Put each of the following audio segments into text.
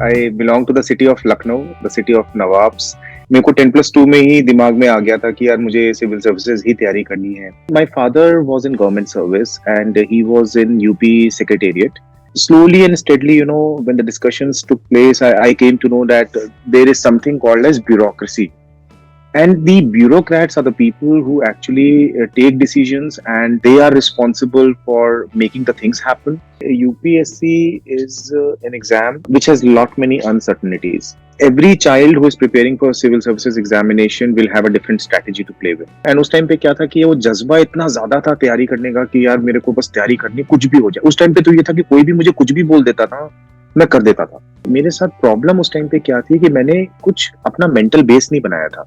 I belong to the city of Lucknow, the city of nawabs. मेरे को 10+2 में ही दिमाग में आ गया था कि यार मुझे सिविल सर्विसेज ही तैयारी करनी है। My father was in government service and he was in UP secretariat. Slowly and steadily, when the discussions took place, I came to know that there is something called as bureaucracy. And the bureaucrats are the people who actually take decisions, and they are responsible for making the things happen. UPSC is an exam which has lot many uncertainties. Every child who is preparing for civil services examination will have a different strategy to play with. And उस time पे क्या था कि वो जज्बा इतना ज्यादा था तैयारी करने का कि यार मेरे को बस तैयारी करनी, कुछ भी हो जाए। उस टाइम पे तो ये था कि कोई भी मुझे कुछ भी बोल देता था, मैं कर देता था। मेरे साथ प्रॉब्लम उस टाइम पे क्या थी कि मैंने कुछ अपना मेंटल बेस नहीं बनाया था,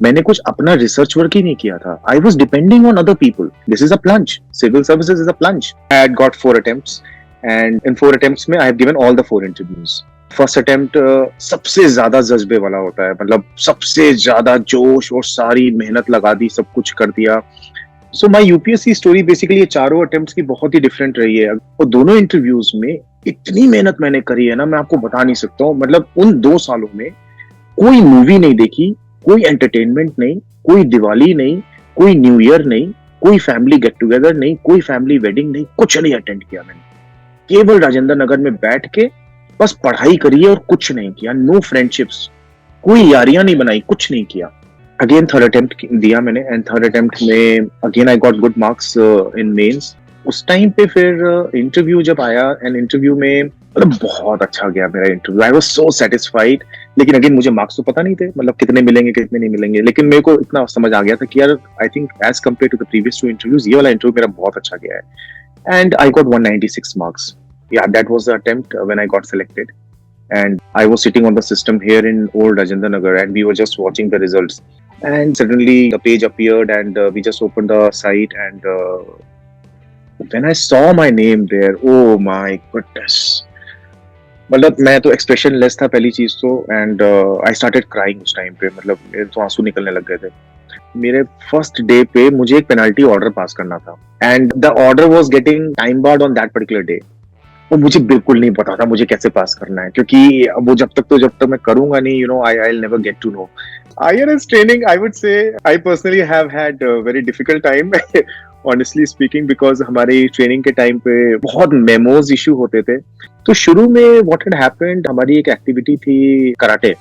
मैंने कुछ अपना रिसर्च वर्क ही नहीं किया था. I was depending on other people. This is a plunge. Civil services is a plunge. I had got 4 attempts and in 4 attempts में I have given all the 4 interviews. First attempt सबसे ज्यादा जज्बे वाला होता है, मतलब सबसे ज्यादा जोश और सारी मेहनत लगा दी, सब कुछ कर दिया. सो माई यूपीएससी स्टोरी बेसिकली ये 4 अटेम्प्ट्स की बहुत ही डिफरेंट रही है. और दोनों इंटरव्यूज में इतनी मेहनत मैंने करी है ना, मैं आपको बता नहीं सकता हूँ. मतलब उन 2 सालों में कोई मूवी नहीं देखी, कोई एंटरटेनमेंट नहीं, कोई दिवाली नहीं, कोई न्यू ईयर नहीं, कोई फैमिली गेट टुगेदर नहीं, कोई फैमिली वेडिंग नहीं, कुछ नहीं अटेंड किया मैंने. केवल राजेंद्र नगर में बैठ के बस पढ़ाई करी है और कुछ नहीं किया. नो फ्रेंडशिप्स, कोई यारियां नहीं बनाई, कुछ नहीं किया. अगेन 3rd अटेम्प्ट दिया मैंने एंड 3rd अटेम्प्ट में again I got good marks in mains. उस टाइम पे फिर इंटरव्यू जब आया एंड इंटरव्यू में मतलब बहुत अच्छा गया मेरा interview. I was so satisfied. लेकिन अगेन मुझे मार्क्स तो पता नहीं थे, मतलब कितने मिलेंगे कितने नहीं मिलेंगे. लेकिन मेरे को इतना समझ आ गया था कि यार I think as compared to the previous 2 interviews ये वाला इंटरव्यू मेरा बहुत अच्छा गया है. And I got 196 marks. Yeah, that was the attempt when I got selected. And I was sitting on the system here in old Rajendra Nagar and we were just watching the results. And suddenly the page appeared and we just opened the site and when I saw my name there, oh my goodness. मतलब मैं तो expressionless था पहली चीज तो, and I started crying उस time पे. मतलब मेरे तो आंसू निकलने लग गए थे. मेरे फर्स्ट डे पे मुझे एक पेनल्टी ऑर्डर पास करना था and the order was getting time barred on that particular day. वो मुझे बिल्कुल नहीं पता था मुझे कैसे पास करना है, क्योंकि वो जब तक मैं करूंगा नहीं, I'll never get to know. IRS training, I would say, I personally have had a very difficult time, honestly speaking, because हमारी ट्रेनिंग के टाइम पे बहुत मेमोज इशू होते थे. तो शुरू में what had happened, हमारी एक एक्टिविटी थी कराटे.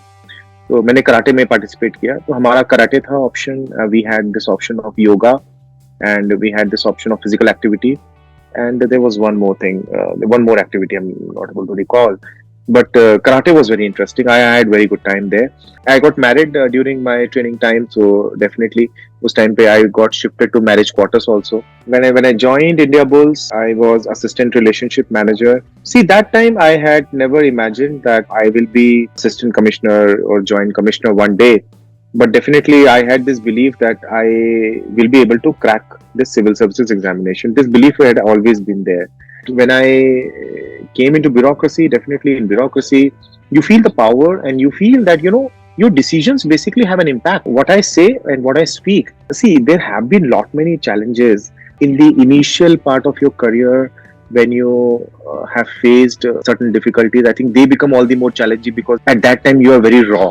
तो मैंने कराटे में पार्टिसिपेट किया. तो हमारा कराटे था option. We had this option of yoga and we had this option of physical activity. And there was one more thing, one more activity I'm not able to recall. But karate was very interesting. I had very good time there. I got married during my training time, so definitely उस time पे I got shifted to marriage quarters also. When I joined India Bulls, I was assistant relationship manager. See, that time I had never imagined that I will be assistant commissioner or joint commissioner one day. But definitely I had this belief that I will be able to crack this civil services examination. This belief had always been there. When I came into bureaucracy, definitely in bureaucracy, you feel the power and you feel that, your decisions basically have an impact. What I say and what I speak. See, there have been many challenges in the initial part of your career when you have faced certain difficulties. I think they become all the more challenging because at that time you are very raw.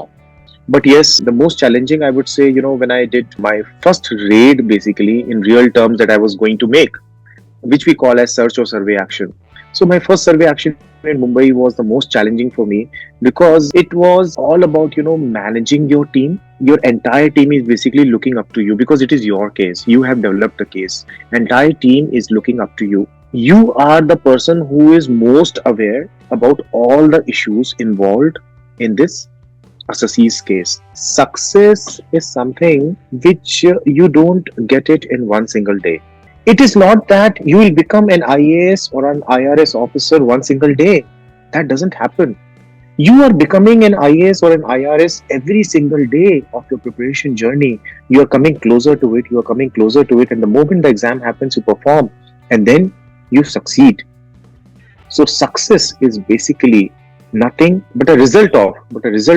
But yes, the most challenging, I would say, when I did my first raid, basically, in real terms that I was going to make, which we call as search or survey action. So my first survey action in Mumbai was the most challenging for me because it was all about, managing your team. Your entire team is basically looking up to you because it is your case. You have developed a case. Entire team is looking up to you. You are the person who is most aware about all the issues involved in this assessee's case. Success is something which you don't get it in one single day. It is not that you will become an IAS or an IRS officer one single day. That doesn't happen. You are becoming an IAS or an IRS every single day of your preparation journey. You are coming closer to it. You are coming closer to it. And the moment the exam happens, you perform. And then you succeed. So success is basically nothing but a result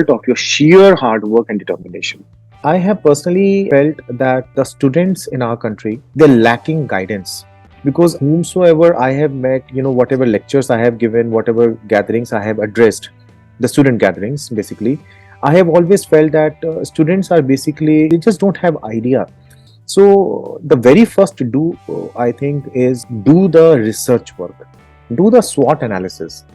of your sheer hard work and determination. I have personally felt that the students in our country, they're lacking guidance because whomsoever I have met, whatever lectures I have given, whatever gatherings I have addressed, the student gatherings, basically, I have always felt that students are basically, they just don't have idea. So the very first to do, I think, is do the research work, do the SWOT analysis.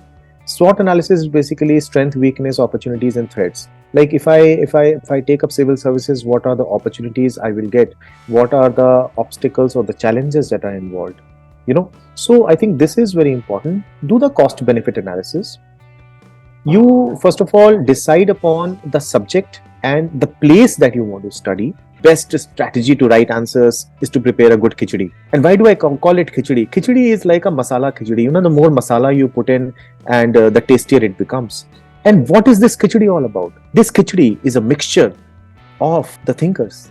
SWOT analysis is basically strength, weakness, opportunities, and threats. Like if I take up civil services, what are the opportunities I will get? What are the obstacles or the challenges that are involved? So I think this is very important. Do the cost benefit analysis. You first of all decide upon the subject and the place that you want to study. Best strategy to write answers is to prepare a good khichdi. And why do I call it khichdi? Khichdi is like a masala khichdi. The more masala you put in, and the tastier it becomes. And what is this khichdi all about? This khichdi is a mixture of the thinkers.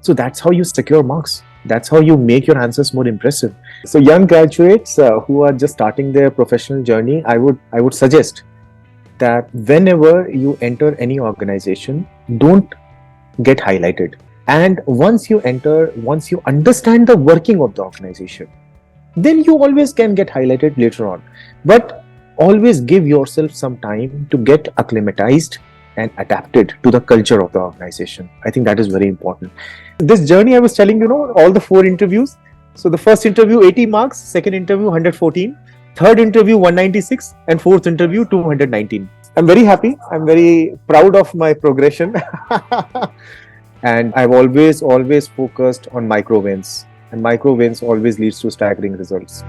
So that's how you secure marks. That's how you make your answers more impressive. So young graduates who are just starting their professional journey, I would suggest that whenever you enter any organization, don't get highlighted. And once you understand the working of the organization, then you always can get highlighted later on. But always give yourself some time to get acclimatized and adapted to the culture of the organization. I think that is very important. This journey I was telling all the 4 interviews. So the first interview 80 marks, second interview 114, third interview 196, and fourth interview 219. I'm very happy. I'm very proud of my progression. And I've always focused on micro wins. And micro wins always leads to staggering results.